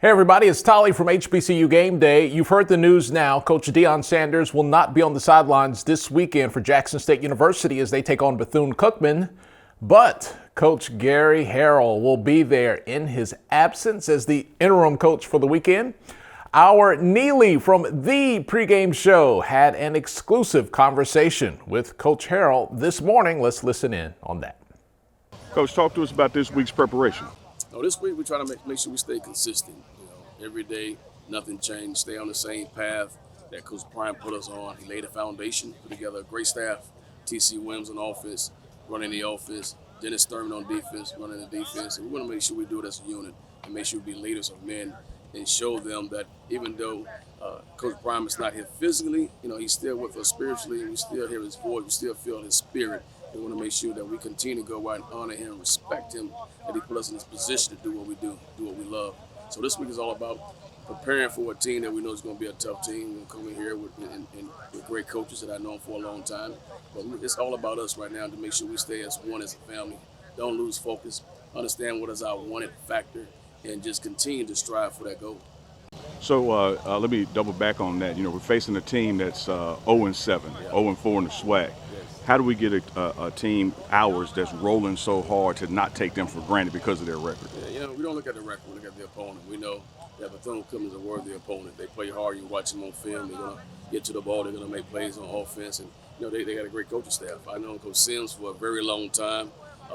Hey everybody, it's Tolly from HBCU Game Day. You've heard the news now. Coach Deion Sanders will not be on the sidelines this weekend for Jackson State University as they take on Bethune-Cookman. But Coach Gary Harrell will be there in his absence as the interim coach for the weekend. Our Neely from Thee Pregame Show had an exclusive conversation with Coach Harrell this morning. Let's listen in on that. Coach, talk to us about this week's preparation. This week we try to make sure we stay consistent. Every day, nothing changed. Stay on the same path that Coach Prime put us on. He laid a foundation, put together a great staff. T.C. Williams on offense, running the offense. Dennis Thurman on defense, running the defense. And we want to make sure we do it as a unit and make sure we be leaders of men and show them that even though Coach Prime is not here physically, he's still with us spiritually. We still hear his voice. We still feel his spirit. We want to make sure that we continue to go out and honor him, respect him, that he put us in this position to do what we do what we love. So this week is all about preparing for a team that we know is going to be a tough team. We're coming here with great coaches that I've known for a long time. But it's all about us right now to make sure we stay as one as a family. Don't lose focus. Understand what is our wanted factor and just continue to strive for that goal. So let me double back on that. We're facing a team that's 0-7, 0-4 in the SWAC. How do we get a team ours that's rolling so hard to not take them for granted because of their record? We don't look at the record, we look at the opponent. We know that Bethune-Cookman is a worthy opponent. They play hard, you watch them on film, they're going to get to the ball, they're going to make plays on offense. And, they got a great coaching staff. I know Coach Sims for a very long time.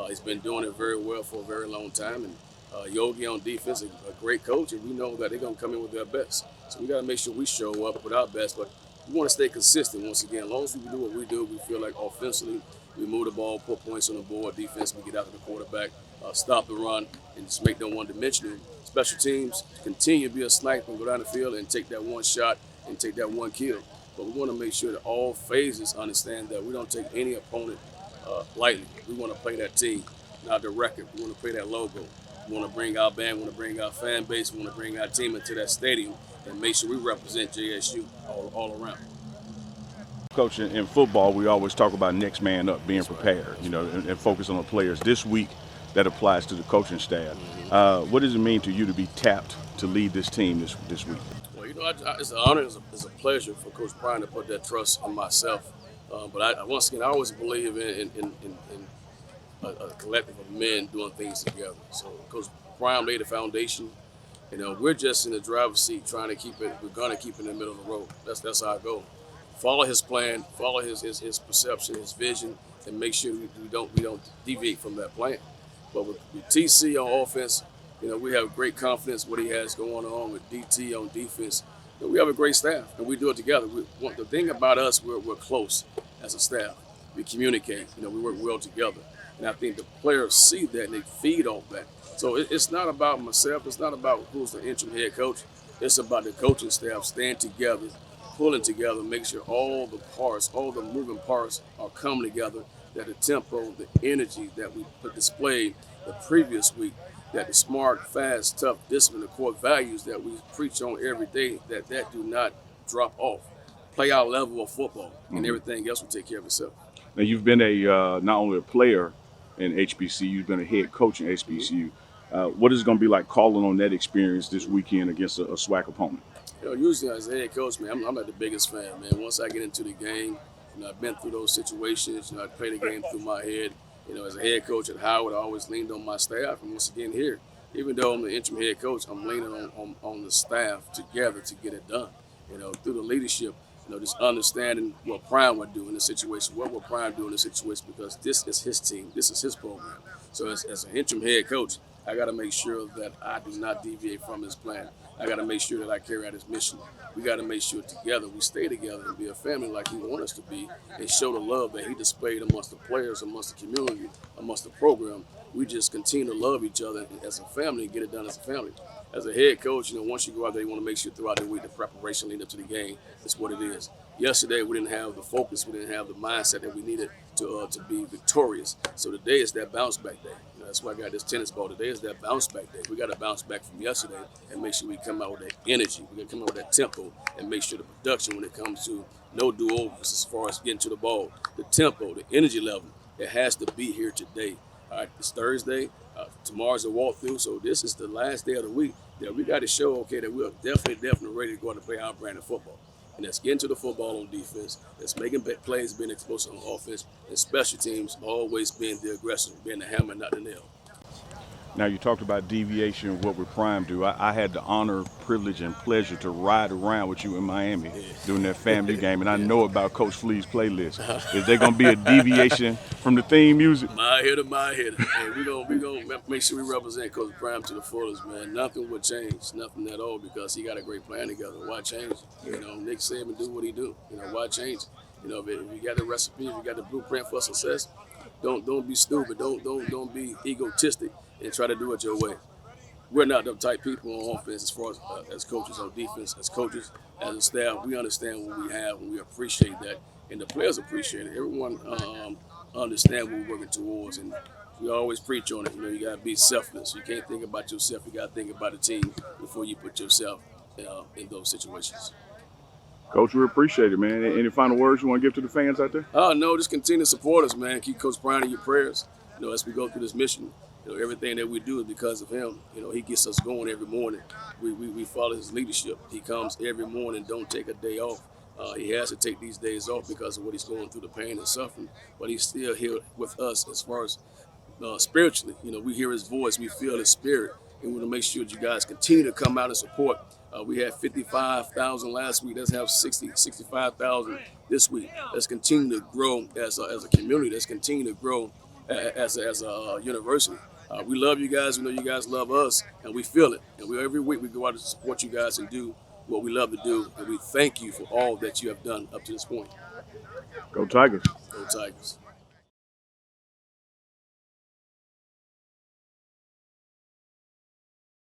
He's been doing it very well for a very long time. And Yogi on defense, a great coach, and we know that they're going to come in with their best. So we got to make sure we show up with our best. But we want to stay consistent once again. As long as we do what we do, we feel like offensively, we move the ball, put points on the board. Defense, we get after the quarterback, stop the run, and just make them one-dimensional. Special teams, continue to be a sniper and go down the field and take that one shot and take that one kill. But we want to make sure that all phases understand that we don't take any opponent lightly. We want to play that team, not the record. We want to play that logo. We want to bring our band, we want to bring our fan base, we want to bring our team into that stadium and make sure we represent JSU all around. Coach, in football, we always talk about next man up, being prepared, and focus on the players. This week, that applies to the coaching staff. What does it mean to you to be tapped to lead this team this week? Well, it's an honor, it's a pleasure for Coach Prime to put that trust in myself. But once again, I always believe in a collective of men doing things together. So Coach Prime laid the foundation. We're just in the driver's seat trying to keep it. We're gonna keep it in the middle of the road. That's our goal. Follow his plan, follow his perception, his vision, and make sure we don't deviate from that plan. But with TC on offense, we have great confidence what he has going on with DT on defense. We have a great staff, and we do it together. The thing about us, we're close as a staff. We communicate. We work well together, and I think the players see that and they feed off that. So it's not about myself. It's not about who's the interim head coach. It's about the coaching staff staying together, pulling together, make sure all the parts, all the moving parts are coming together, that the tempo, the energy that we displayed the previous week, that the smart, fast, tough, discipline, the core values that we preach on every day, that do not drop off. Play our level of football, and everything else will take care of itself. Now, you've been not only a player in HBCU, you've been a head coach in HBCU. What is it going to be like calling on that experience this weekend against a SWAC opponent? Usually as a head coach, man, I'm not the biggest fan, man. Once I get into the game, I've been through those situations. I play the game through my head. As a head coach at Howard, I always leaned on my staff. And once again here, even though I'm the interim head coach, I'm leaning on the staff together to get it done. Through the leadership, just understanding what Prime would do in this situation, what will Prime do in this situation, because this is his team, this is his program. So as an interim head coach, I got to make sure that I do not deviate from his plan. I got to make sure that I carry out his mission. We got to make sure together we stay together and be a family like he wants us to be, and show the love that he displayed amongst the players, amongst the community, amongst the program. We just continue to love each other as a family and get it done as a family. As a head coach, once you go out there, you want to make sure throughout the week the preparation leading up to the game is what it is. Yesterday, we didn't have the focus, we didn't have the mindset that we needed to be victorious. So today is that bounce back day. That's why I got this tennis ball. Today is that bounce back day. We got to bounce back from yesterday and make sure we come out with that energy. We got to come out with that tempo and make sure the production when it comes to no do-overs as far as getting to the ball, the tempo, the energy level, it has to be here today. All right, it's Thursday. Tomorrow's a walkthrough, so this is the last day of the week. that we got to show, okay, that we're definitely ready to go out and play our brand of football. And that's getting to the football on defense, that's making plays, being explosive on offense, and special teams always being the aggressor, being the hammer, not the nail. Now, you talked about deviation, what we're primed to. I had the honor, privilege, and pleasure to ride around with you in Miami during that family game, and I know about Coach Flea's playlist. Is there going to be a deviation from the theme music? My hitter. And we gonna make sure we represent Coach Prime to the fullest, man. Nothing would change, nothing at all, because he got a great plan together. Why change it? You know, Nick Saban do what he do. You know, why change it? You know, if you got the recipe, if you got the blueprint for success, don't be stupid. Don't be egotistic and try to do it your way. We're not the type people on offense as far as coaches on defense, as coaches, as a staff. We understand what we have and we appreciate that. And the players appreciate it. Everyone understand what we're working towards. And we always preach on it. You know, you got to be selfless. You can't think about yourself. You got to think about the team before you put yourself in those situations. Coach, we appreciate it, man. Any final words you want to give to the fans out there? No, just continue to support us, man. Keep Coach Brown in your prayers, you know, as we go through this mission. You know, everything that we do is because of him. You know, he gets us going every morning. We follow his leadership. He comes every morning, don't take a day off. He has to take these days off because of what he's going through, the pain and suffering. But he's still here with us as far as spiritually. You know, we hear his voice, we feel his spirit. And we want to make sure that you guys continue to come out and support. We had 55,000 last week. Let's have 65,000 this week. Let's continue to grow as a community. Let's continue to grow as a university. We love you guys. We know you guys love us, and we feel it. And every week we go out to support you guys and do what we love to do. And we thank you for all that you have done up to this point. Go Tigers. Go Tigers.